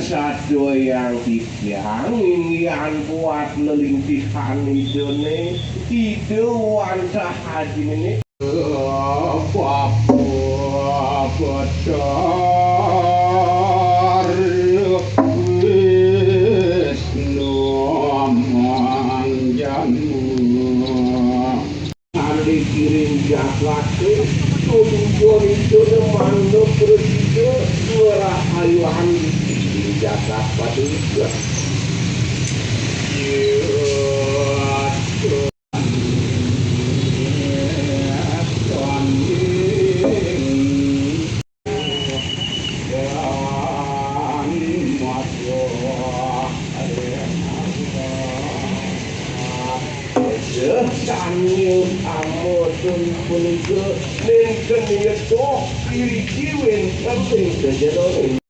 Sadoyang tiang yang buat lelintihan idone ide wanta haji ini apa bocor Wisnu manjanmu hari kirim jaklake tujuan itu mandok bertiga suara ayuhan jagat pada juga Daniel Amodun Punika Lincoln itu diri jiwin penting terjadi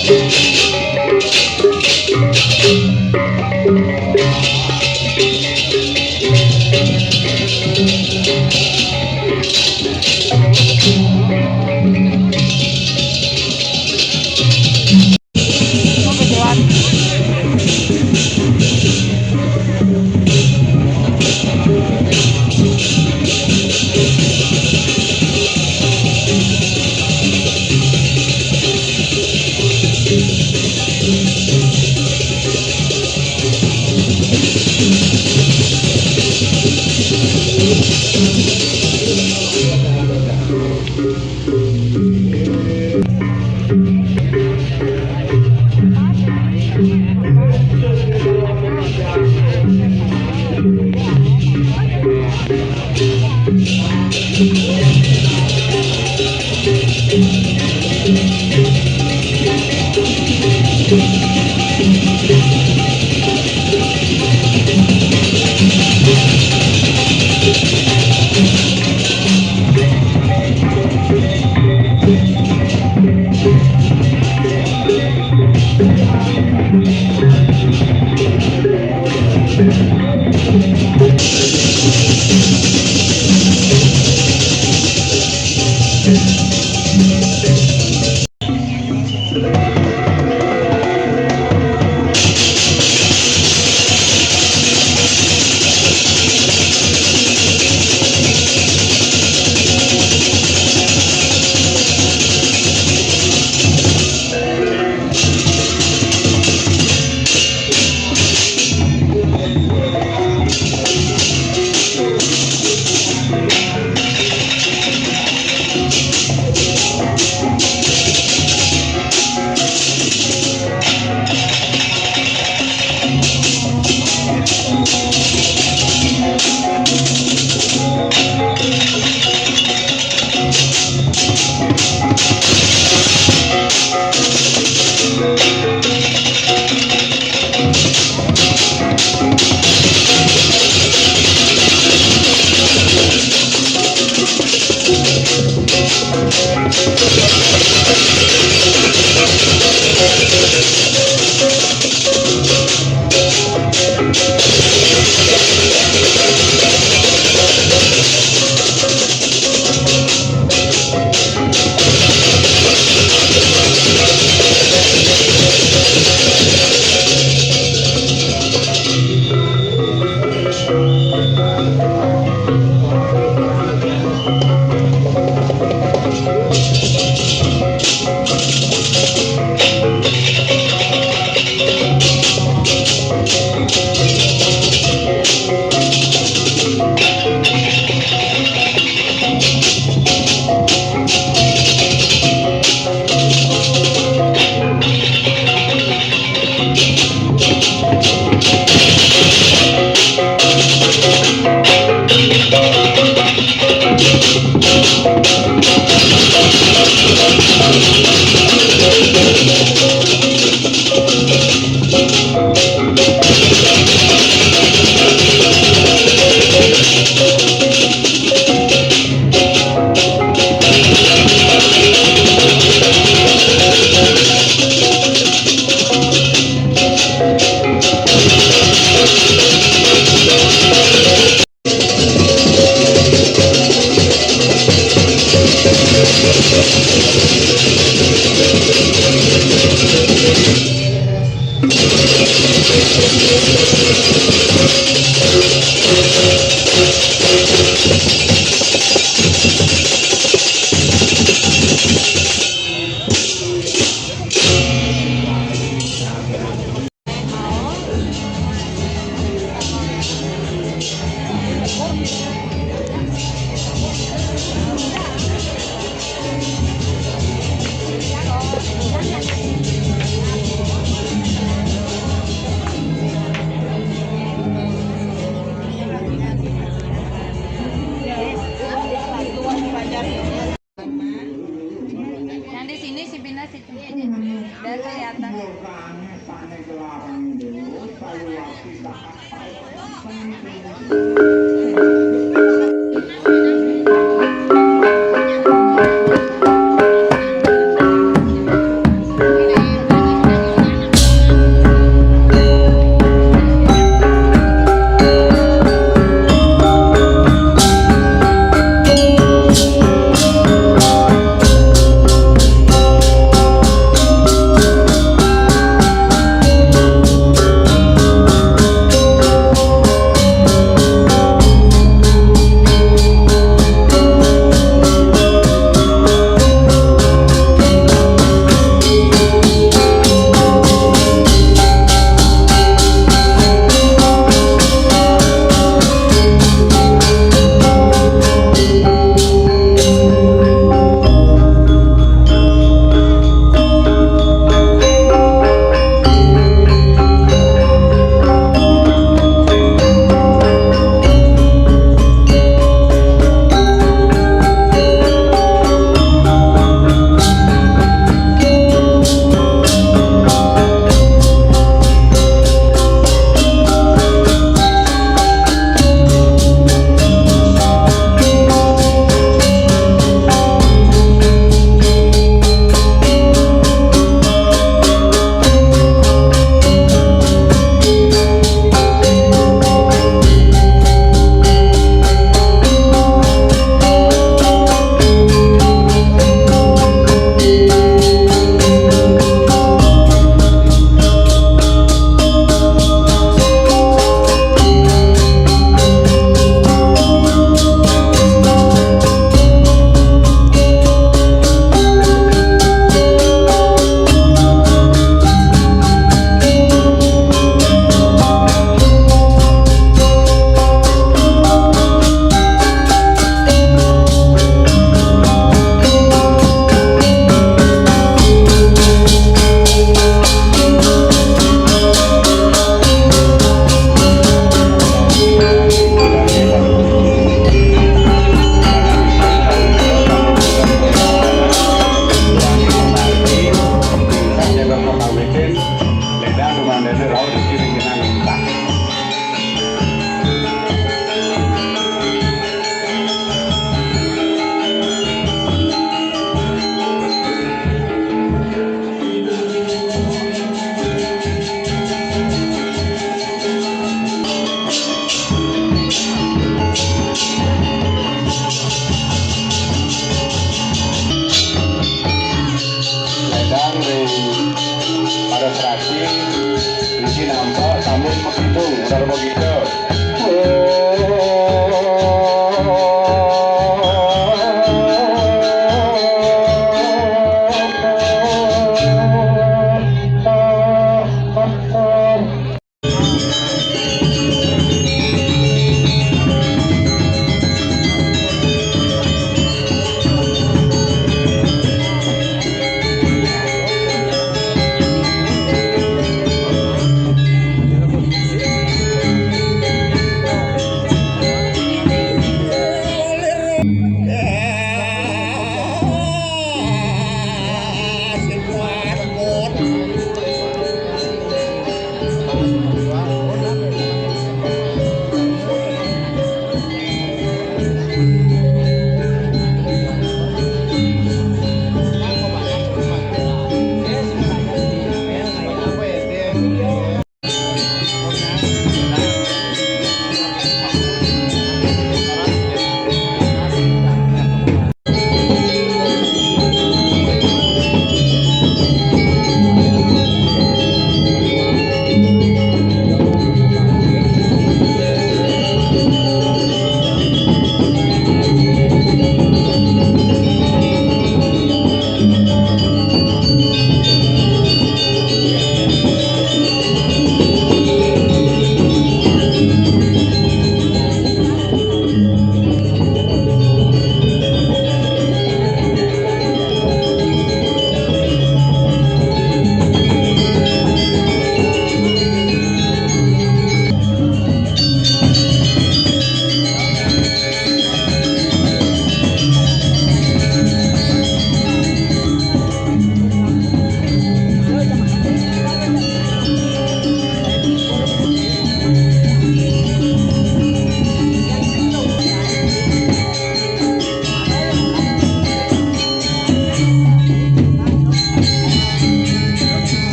Thank you. Yang di sini si Bina situ aja. Udah kelihatan.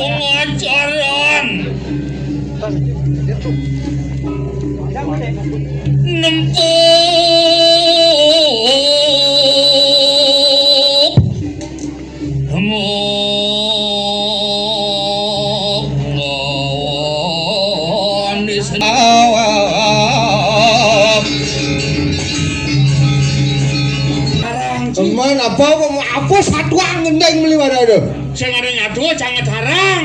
pengajaran teman apa satu angin meliwat ada sing ada nyadu jangan tarang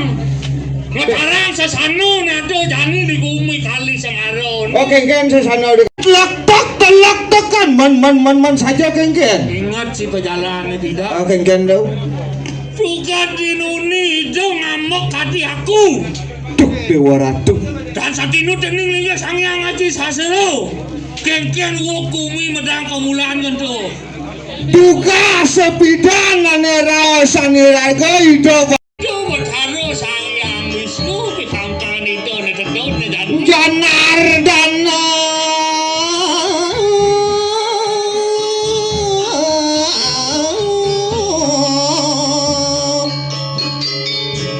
ngetarang sesanu nado jani di bumi kali sengaron oke kan sesana telak tekan man saja kengken ingat si pejalan tidak kengken dong juga dinuni jo ngamuk hati aku tuh dewa ratu dan saat ini tening liga sang yang ngaji sasero kengken wukumi medang kemulaan gentu duka sepidana nera saniraga hidup coba taruh sang yang Wisnu pitangkan itu nededon dan Janardana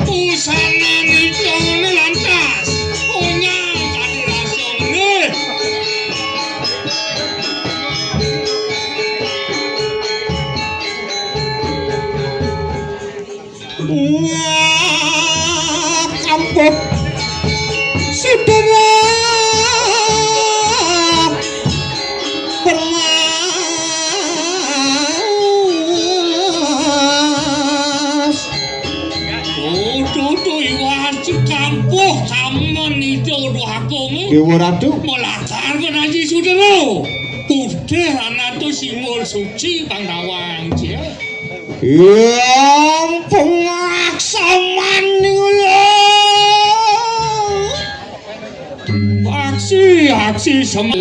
pusana itu lantas punya kadirasong nih kampung saudara pelas tuh iwan cikampuh kamu itu udah aku dewa ratu melakar benaji sudah lo udah anak tuh simbol suci Pandawan cie yang pengaksaman aksi sama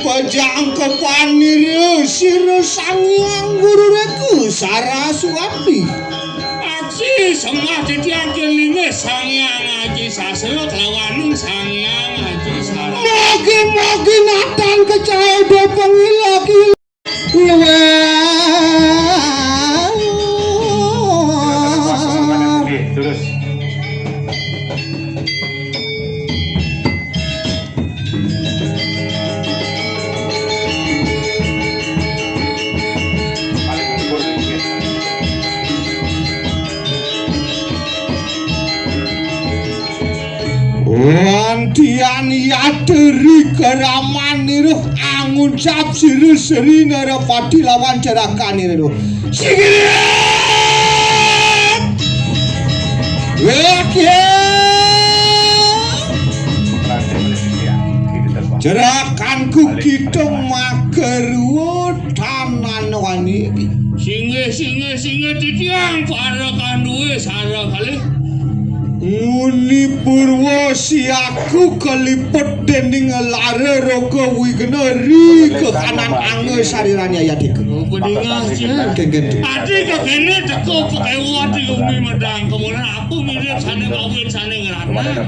pajang kepanir sira sangyang guru reku Saraswati aksi semua titiang kelinge sangyang ngaji saselo kelawaning sangyang ngaji sarang mogi natan kecaya do pengilaki terus Wantian yateri keramaniruk angun cap siru seri narapati lawan cerakaniruk sigiret cerakanku kita makeru tanan wani singe titiang para kanduwe sarang kali Muni purwo si aku kelipet dening lare rogo wigna ri ke kanan angge sariranya ya dik. Bedingas ya. Kengken. Adi ke kene teko pakai wati umi medang kemudian aku mirip sane kawin sane ngerana.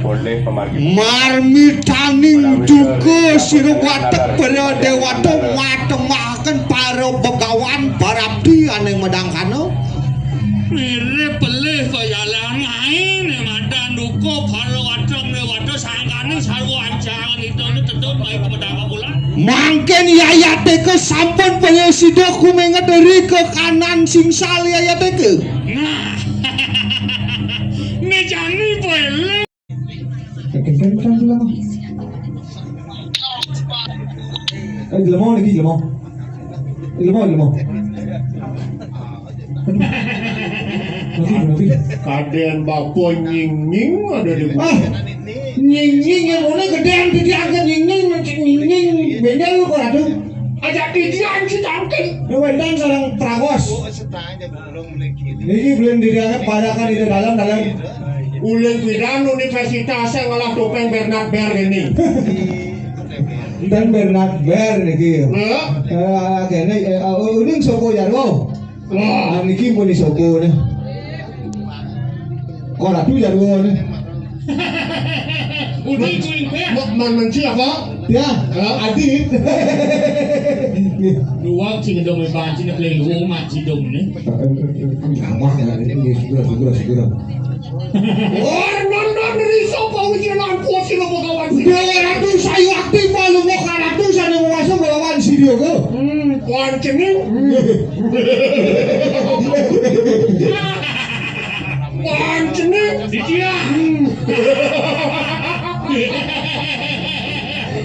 Marmitaning duka sira watek periode watek matemaken para begawan barabdi aneng medang kano. Mirip pelih kaya lain madan duko paro watek ne watek sangkane sarwa anjangan itu tentu baik medang kabulan. Mangken yayate ke sampun penyesida kumenget dari ke kanan sing sali yayate ke. Nah. Ne jani boleh. Ilmu. Kaden bapo nying ada di Nying yang mulai gedean diangkat nying beda lu kok aduh. ajak didian si tangking. Wedan sarang pragos. Ini belum diangkat padakan di dalam. Ulen Bidan Universitasnya ngalah topeng Bernard Ber ini. Dan Bernard Ber niki. Nah, Kene uling soko jarwo. Wah, niki pun isoko nih. Kok ratu jago nih? Udah cuy ya. Man siapa? Ya, Adit. Dua cidong ban cina play rumah cidong nih. Ramah ya ini segera. Non dari sopa ujian posi lo kawan sih. Dia ratu saya aktif malu mau karatu sana mau masuk melawan si dia ke. Pancengin. Pancengin. Dia.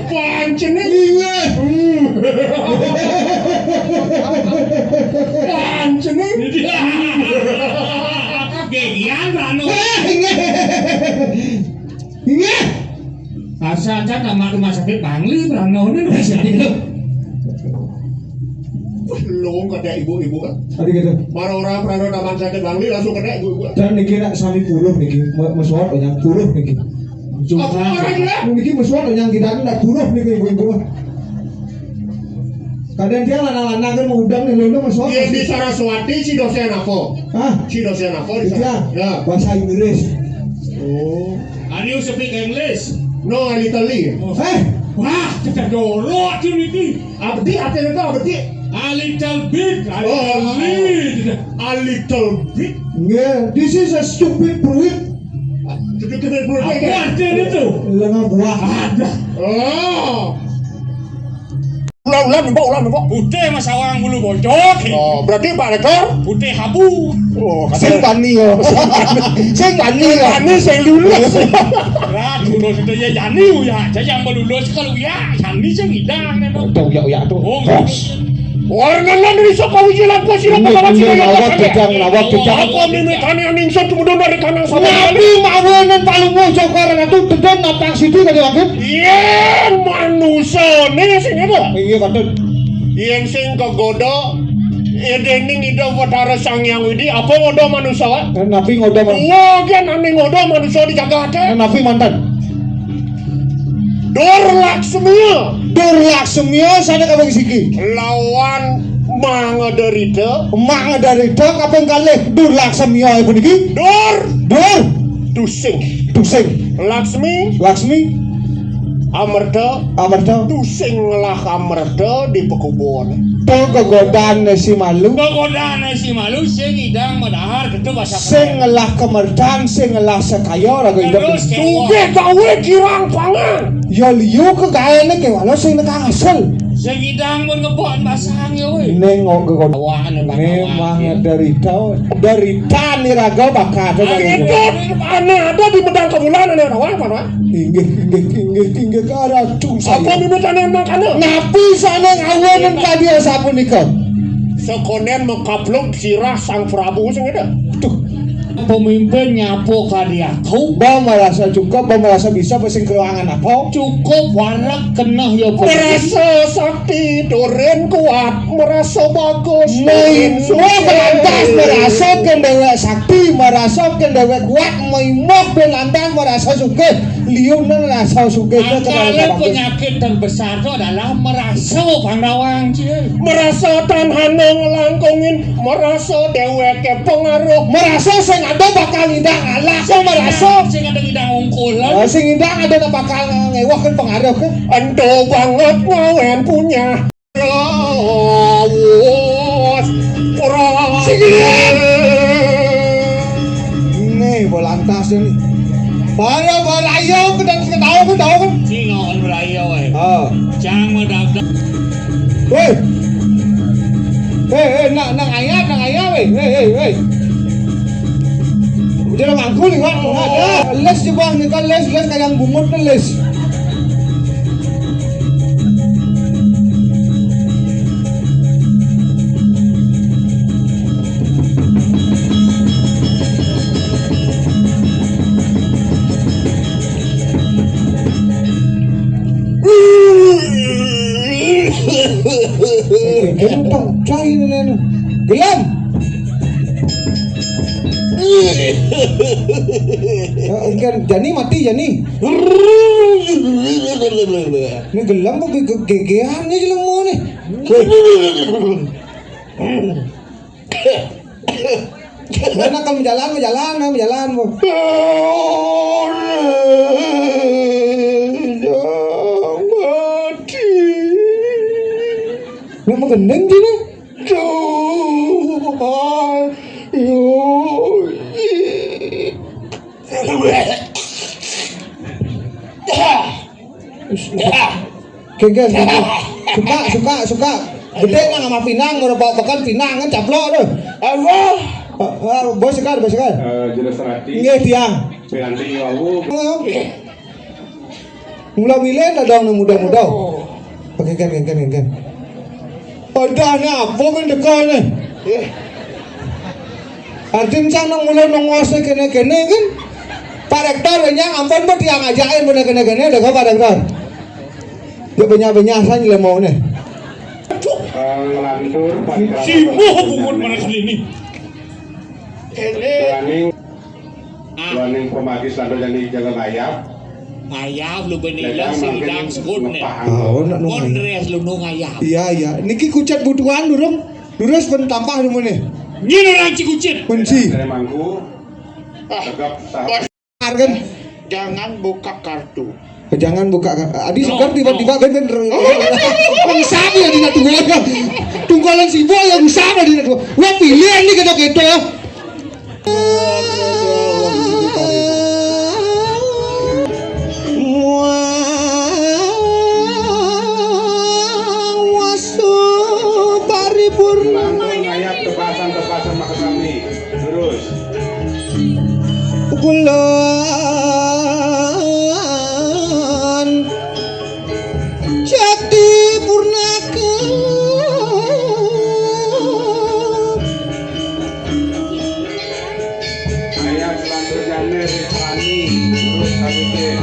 Pancengin. Iya. Pancengin. Dia. Gegian Rano. Iya. Asa aja kamar rumah sakit Bangli Rano ini masih ada. Lo kada ibu-ibu kan. Tadi gitu. Para orang pernah taman sakit Bangli langsung kada ibu-ibu. Dan niki nak sami puluh niki, mesuap banyak puluh niki. Apa orang ya? Niki mesuap banyak kita nak puluh niki ibu-ibu. Kadang dia lana-lana kan mau udang nih londo mesuap. Yang di Saraswati si dosen apa? Hah? Si dosen apa di Iya. sana? Ya. Bahasa Inggris. Oh. Are you speak English? No, a little bit. Wah, kita dorot ini. Abdi artinya itu abdi. A little bit, a Oh. little. A little bit. Yeah, this is a stupid fruit. Sedikit dari perut Apa kayak. artinya itu? Lengah buah. Ada. Oh. Ulang, mbok. Putih mas awang bulu bocok. Oh, berarti Pak Rektor? Putih habu. Oh, Sing tani yo. Sing tani yo. Ini saya lulus. Rat lulus itu ya jani ya. Saya yang melulus kalau ya jani saya hidang neno. Tuh ya tuh. Oh, Orang dari Sokowi jalan pos sila pagawat sila Lawak kejang. Ako mimitani ang insot kemudian dari kanan sama Nabi mawanan paling mau jokar na tuh tedon napang situ tadi wakit. Yang manusia nih sing itu. Iya katut. Yang sing kegoda edening ida watara sang yang widi apa ngodo manusia wa? Nabi ngoda man. Wagen ane ngodo manusia di Jakarta. Nabi mantan. Dor Laksmiya Dur Laksmiya sana kabang siki. lawan Mangaderita. Mak dari dak kapeng kalih Dur Laksmiya ibu niki. Dor Dur Dusing Tusing Laksmi Laksmi Amerta Amarta Dusing lah Amerta di pekubun. to kegodaan si malu. kegodaan si malu saya hidang madahar itu bahasa. Sing ngelah kemerdan, sing ngelah sekaya raga Terus hidup. Tuge gawe kirang pangan. Ya liu ke gaene ke wala sing nekang asal. Saya hidang pun ngebon basang ya weh. Nengok ke kod. Awaan Memang derita ni raga bakat. Itu aneh ada di medang kebulan aneh rawan apa? Inggih karatu Apa saya. mimit aneh makan? Napi sana ngawenan ka dia sapun nikah. Sekonen mengkaplok sirah sang Prabu sing ada. Tuh, Pemimpin nyapo karya kau ba merasa cukup, ba merasa bisa pesing keruangan apa? cukup warak kena ya Merasa sakti, doren kuat, merasa bagus. Main semua belantas merasa kan dewek sakti, merasa kan dewek kuat, maimok belantas merasa suke, liunan rasa suke Antara penyakit terbesar itu adalah merasa Pandawang cie. Merasa tanhana ngelangkungin, merasa deweke pengaruh. merasa sing ada bakal ngidang alah, sing merasa sing ada hidang ungkulan. sing ngidang ada na bakal ngewah kan pengaruh kan. Endo banget ngawen punya. Rawos, Nih belantas ini. Para balayo ketawa kan. Singon beraya weh. Ah. Jangan mendadak. Hei, nang ayah, hei. Udah mangkul lihat, ada les di bawah nih kan les kayak bungut nih les. Gentong, cai ini, gelam. Kan Jani mati Jani. Ini gelam kok gegean nih jelemu nih. Mana kamu jalan bu. Mati. Memang gendeng sini. Kengken, suka. Gede nang sama pinang, udah bawa pekan pinang kan caplok tuh. Bos sekar. Jelas rati Nggih tiang. piranti wau Mula milen ada orang muda-muda. Kengken. Ada nih apa pun dekat nih. Artim sang nang mula nongos kene kan. Pak Rektor yang ampun buat yang ngajakin bener kene dekat Pak Rektor. Dia banyak saja mau nih. ngelantur Sibuk bukan mana kali ini. Laning pemagis lantur jadi jalan ayam Ayam lu benila sidang sekutne. Nak nunggu. Kondres lu nung ayam. Iya. Niki kucat butuhan durung. Lurus pun tampah dulu nih. Nyino orang cikucit. Kunci. dari mangku tegap sahabat Kan. Jangan buka kartu. Jangan buka. Adi segar tiba-tiba kan yang sama ya dina tunggu kan. Tunggalan si boy yang sama dina tunggu. Wah pilih ini gitu. lantur ngayap tebasan maka kami terus Bulan Jati Purnaka ngayap lantur jane Rani terus kabeh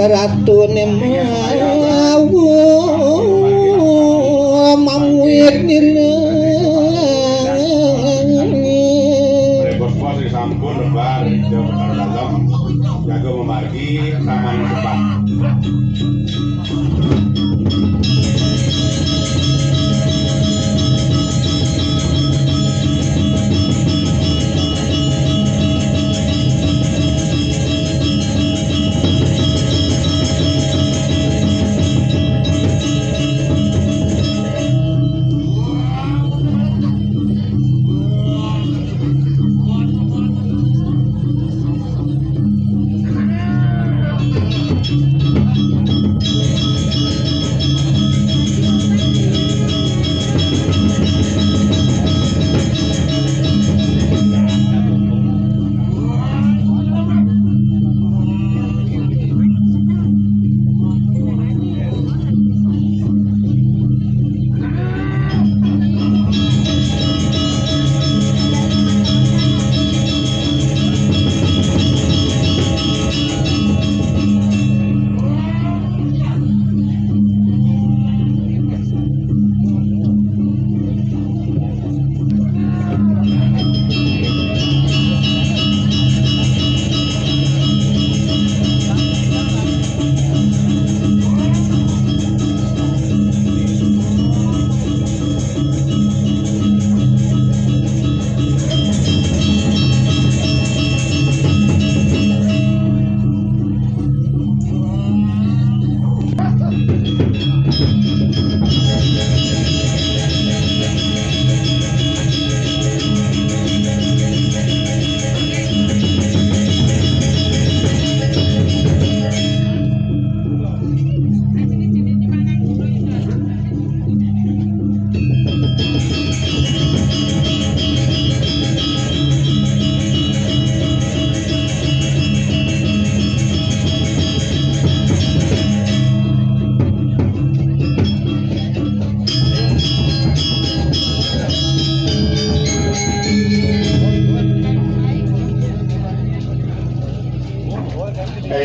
Ratu nemawu mamuit nirna bos-bos di sampun lebar jauh ke dalam jaga memargi taman depan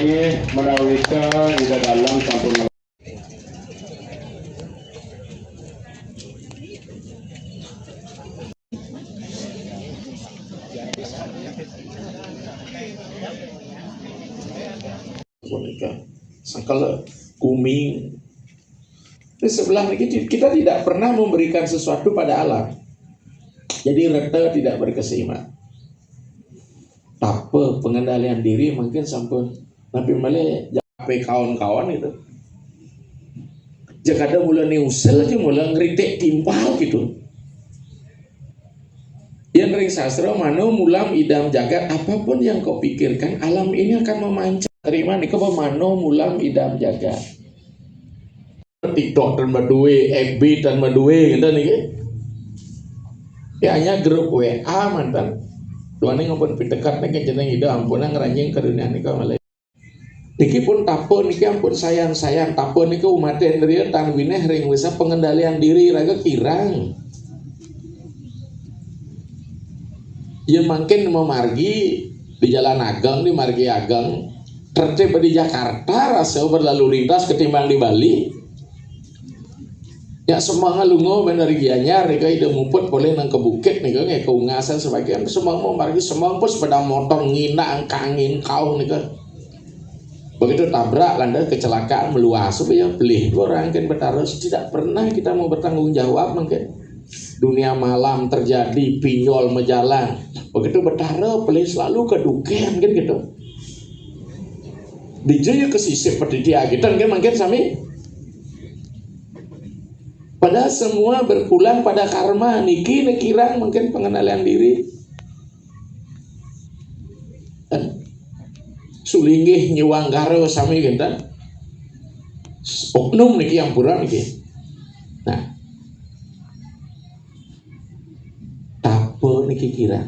inggih menawi ida dalam sampun boneka sakala kuming di sebelah ini kita tidak pernah memberikan sesuatu pada alam, jadi reta tidak berkeseimbangan. Tapi pengendalian diri mungkin sampun tapi malah jape kawan-kawan itu jika ada mulai usel aja mulai ngeritik timpal gitu. Yang ring sastra mano mulam idam jagat, apapun yang kau pikirkan alam ini akan memancar. Terima nih kau mano mulam idam jagat. TikTok dan berdua, FB dan berdua gitu nih. Ya hanya grup WA mantan. Tuane ngampun pitekat nih jeneng ida ampunan ngeranjing ke dunia nih kau malah. Niki pun tapo niki ampun sayang tapo niki umaten dari tan wineh ring bisa pengendalian diri raga kirang. Ya makin mau margi di Jalan Ageng, di Margi Ageng, tertib di Jakarta rasa berlalu lintas ketimbang di Bali. Ya semangat lungo benar gianyar, mereka ide mumput boleh nang ke bukit nih kan, keungasan sebagian semang mau margi semang pun sepeda motor ngina angkangin kau nih kan. Begitu tabrak landas kecelakaan meluas, supaya beli orang kan bertarus tidak pernah kita mau bertanggung jawab mungkin. Dunia malam terjadi pinjol menjalan begitu bertara pelih selalu kedukian kan gitu dijaya kesisip seperti dia gitu kan makin sami pada semua berpulang pada karma niki nekirang mungkin pengenalan diri sulinggih nyiwanggaro sami gitu oknum niki yang pura niki. Nah niki kira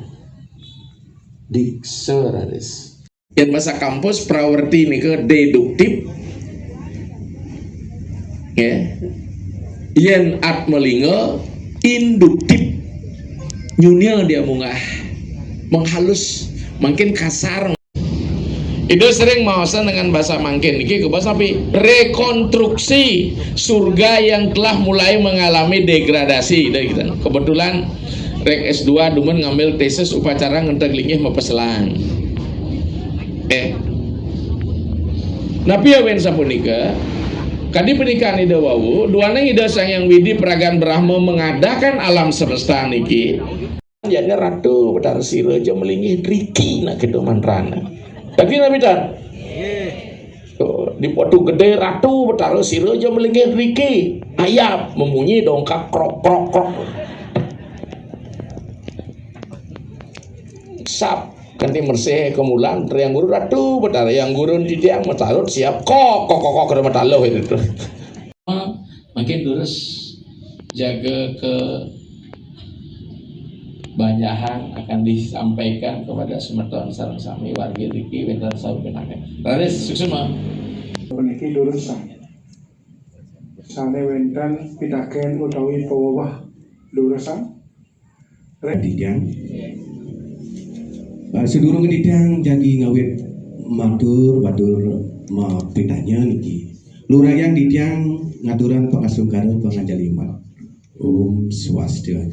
dikseraris yang masa kampus prawerti nika deduktif ya yang atmelinga induktif nyunya dia menghalus makin kasar itu sering mawasan dengan bahasa mangkin niki ke bahasa tapi rekonstruksi surga yang telah mulai mengalami degradasi dari kita kebetulan rek S2 dumen ngambil tesis upacara ngenteg lingih mepeselang. Napi ya wen sapunika kadi pernikahan ida wawu duana ida sang yang widi peragan Brahma mengadakan alam semesta niki jadi ratu betar sira aja melingih riki nak kedo mantrana. Tadi nabi tan di potu gede ratu betar sira aja melingih riki ayam memunyi dongkak krok krok krok sap kanti mersih kemulan yang guru ratu betar yang guru di tiang metarut siap kok ke metalo itu makin terus jaga ke banyahan akan disampaikan kepada semeton sareng sami wargi riki wentan sawenake raris sukses mah puniki lurus sane wentan pitaken utawi pawawah lurusan Didang sedurung Didang janji ngawit matur ma pitanya niki lurayang Didang ngaturan pangasungkara panganjalimat swastika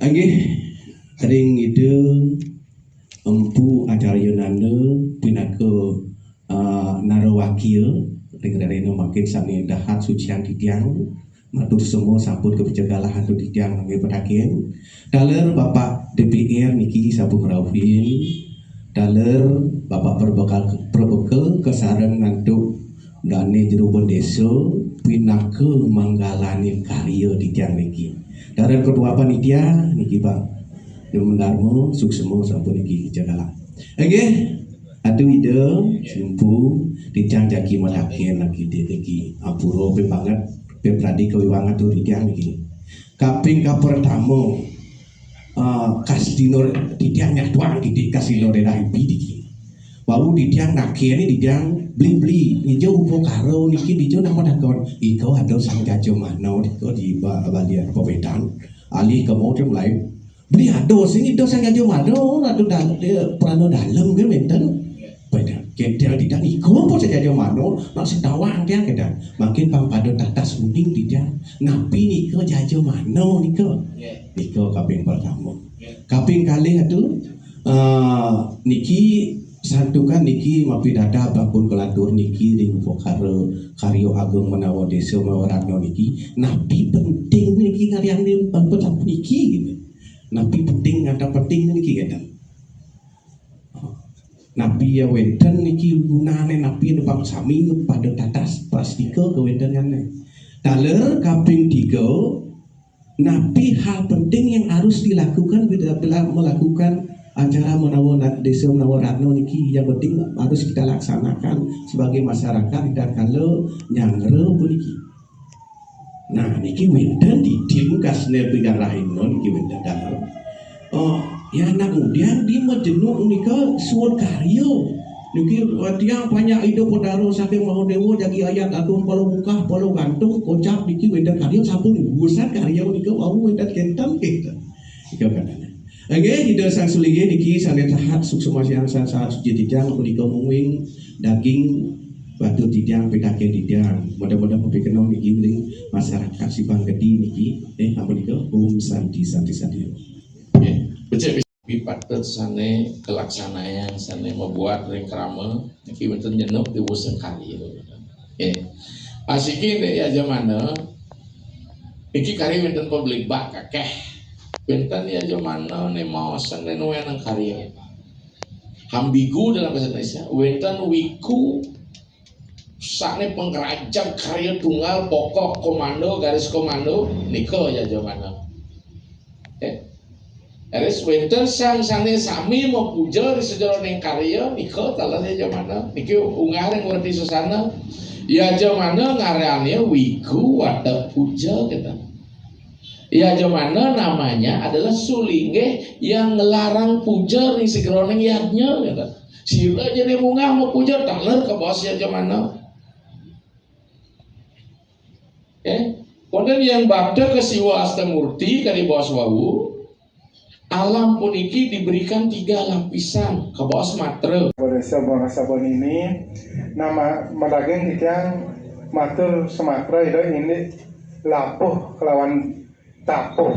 anggih ring ide empu acara Yunanda pinaka narawakil ring reno makin sami dahat sucian Didang matur semua sampun kebijakalahan tu Didang nggih petaken daler Bapak DPR niki sampun ngrawin daler Bapak perbekal kesareng ngantuk dane jero desa pinaka manggalanin karya Didang niki daler kedua panitia niki Pak Demendarmo suksemo sampun niki jagala nggih atuh ide simpu Didang jagi mataken niki niki apuro banget Pradi kewiwangan tu Didang niki kaping pertama kasdino Didang nyatuan didik kasdino daerah niki wau Didang nakene Didang beli hijau karo niki hijau nama dakon iko ada sang jajo mano iko di balian pewedan alih ke motor lain beli ado sini do sang jajo mano ado dalam prano dalam gitu menten beda Kedang tidak iko pun saja mano nak sedawang dia kedang makin pampada tatas uning tidak napi niko jajo mano niko kaping pertama kaping kali itu niki santukan niki mapi dada bakun kelatur niki ring pokare karyo ageng menawa desa mewarano niki napi penting niki kalian ni petap niki gitu napi penting ada penting niki kedang napi ya wenten niki gunane napi nepang sami pada tatas plastika ke wentenane. Daler kaping 3 napi hal penting yang harus dilakukan bila melakukan acara menawa desa menawa ratno niki yang penting harus kita laksanakan sebagai masyarakat dan kalau nyangre puniki. Nah niki wenten di tim kasne bigar rahim non niki wenten daler. Ya anak muda di majenuk nika suwon karyo niki dia banyak ide podaro saking mau dewo jadi ayat atun polo muka polo gantung kocap niki wedan karyo sampun busan karyo nika mau wedan kentam kita ika kadana oke ide sang sulige niki sane tahat suksuma siang saat suci tidang punika mungwing daging batu tidang pedake tidang mudah-mudahan pepikenong niki ning masyarakat Sibang Gedi niki ampun nika santi becek patut sane kelaksanaan sane membuat ring krama niki wonten nyenuk di wusen kali asiki ya zamana iki kari wonten publik bak kakeh wonten ya zamana ne maosan ne wenang karya ambigu dalam bahasa Indonesia wonten wiku sakne pengrajam karya tunggal pokok komando garis komando nika ya zamana Eres winter sang-sange sami mau puja di sejarah ning karya nika talane jamana niki unggah ring ngerti sesana ya jamana ngareane wiku wadah puja kita ya jamana namanya adalah sulinge yang ngelarang puja ning segeroning yadnya kita sila jadi unggah mau puja taler ke bos ya jamana kemudian yang babda ke Siwa Astamurti kali bos wau alam puniki diberikan 3 lapisan ke bawah matre. Pada sabon ini nama medaging yang matur Sumatera itu ini lapuh kelawan tapuh.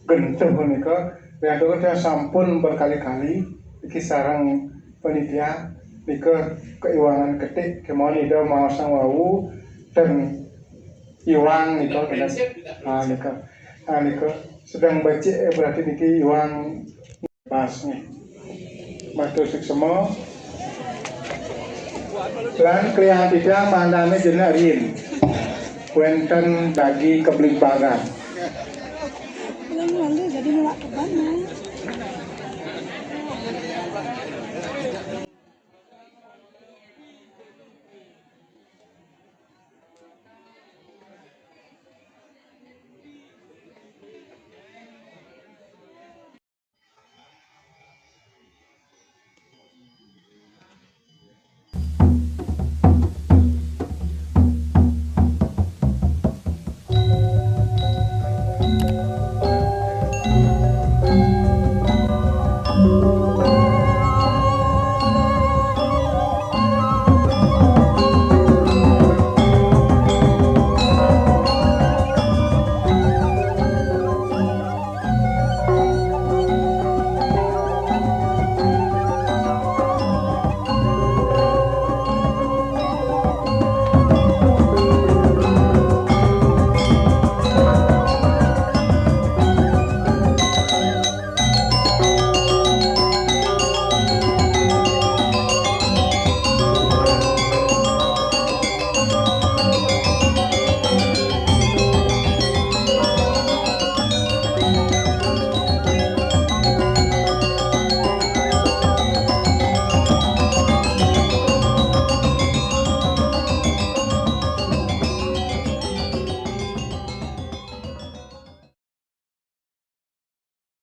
Gentuh punika yang kita sampun berkali-kali iki sarang panitia nika keiwangan ketik kemauan ida mau sang wau dan iwang nika nika sedang baca berarti niki iwang pasnya matur suksema lan kliang tidak mandane jenarin wenten dagi keblik bagan jadi melak kebanyakan